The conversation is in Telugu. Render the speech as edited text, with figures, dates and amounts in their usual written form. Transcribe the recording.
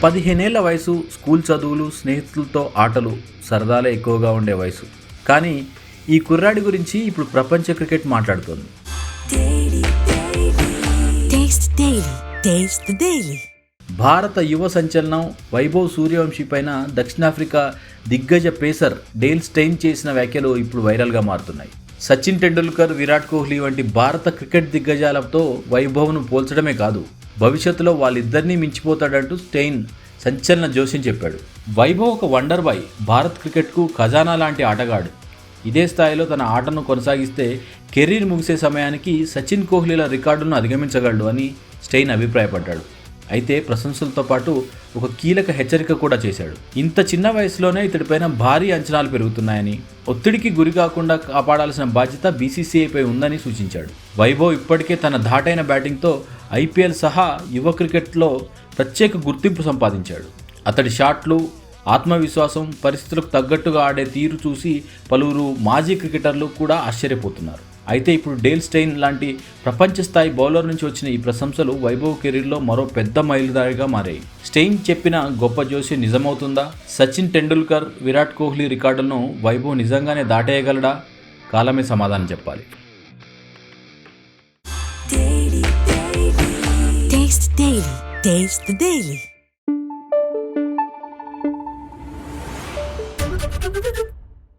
15 ఏళ్ల వయసు, స్కూల్ చదువులు, స్నేహితులతో ఆటలు, సరదాలే ఎక్కువగా ఉండే వయసు. కానీ ఈ కుర్రాడి గురించి ఇప్పుడు ప్రపంచ క్రికెట్ మాట్లాడుతోంది. భారత యువ సంచలనం వైభవ్ సూర్యవంశీ పైన దక్షిణాఫ్రికా దిగ్గజ పేసర్ డేల్ స్టెయిన్ చేసిన వ్యాఖ్యలు ఇప్పుడు వైరల్గా మారుతున్నాయి. సచిన్ టెండూల్కర్, విరాట్ కోహ్లీ వంటి భారత క్రికెట్ దిగ్గజాలతో వైభవ్ను పోల్చడమే కాదు, భవిష్యత్తులో వాళ్ళిద్దరినీ మించిపోతాడంటూ స్టెయిన్ సంచలన జోస్యం చెప్పాడు. వైభవ్ ఒక వండర్ బాయ్, భారత్ క్రికెట్కు ఖజానా లాంటి ఆటగాడు. ఇదే స్థాయిలో తన ఆటను కొనసాగిస్తే కెరీర్ ముగిసే సమయానికి సచిన్ కోహ్లీల రికార్డును అధిగమించగలడు అని స్టెయిన్ అభిప్రాయపడ్డాడు. అయితే ప్రశంసలతో పాటు ఒక కీలక హెచ్చరిక కూడా చేశాడు. ఇంత చిన్న వయసులోనే ఇతడిపైన భారీ అంచనాలు పెరుగుతున్నాయని, ఒత్తిడికి గురి కాకుండా కాపాడాల్సిన బాధ్యత బీసీసీఐపై ఉందని సూచించాడు. వైభవ్ ఇప్పటికే తన ధాటైన బ్యాటింగ్తో ఐపీఎల్ సహా యువ క్రికెట్లో ప్రత్యేక గుర్తింపు సంపాదించాడు. అతడి షాట్లు, ఆత్మవిశ్వాసం, పరిస్థితులకు తగ్గట్టుగా ఆడే తీరు చూసి పలువురు మాజీ క్రికెటర్లు కూడా ఆశ్చర్యపోతున్నారు. అయితే ఇప్పుడు డేల్ స్టెయిన్ లాంటి ప్రపంచ స్థాయి బౌలర్ నుంచి వచ్చిన ఈ ప్రశంసలు వైభవ్ కెరీర్లో మరో పెద్ద మైలురాయిగా మారాయి. స్టెయిన్ చెప్పిన గొప్ప జోస్యం నిజమవుతుందా? సచిన్ టెండూల్కర్, విరాట్ కోహ్లీ రికార్డులను వైభవ్ నిజంగానే దాటేయగలడా? కాలమే సమాధానం చెప్పాలి. Taste the Daily.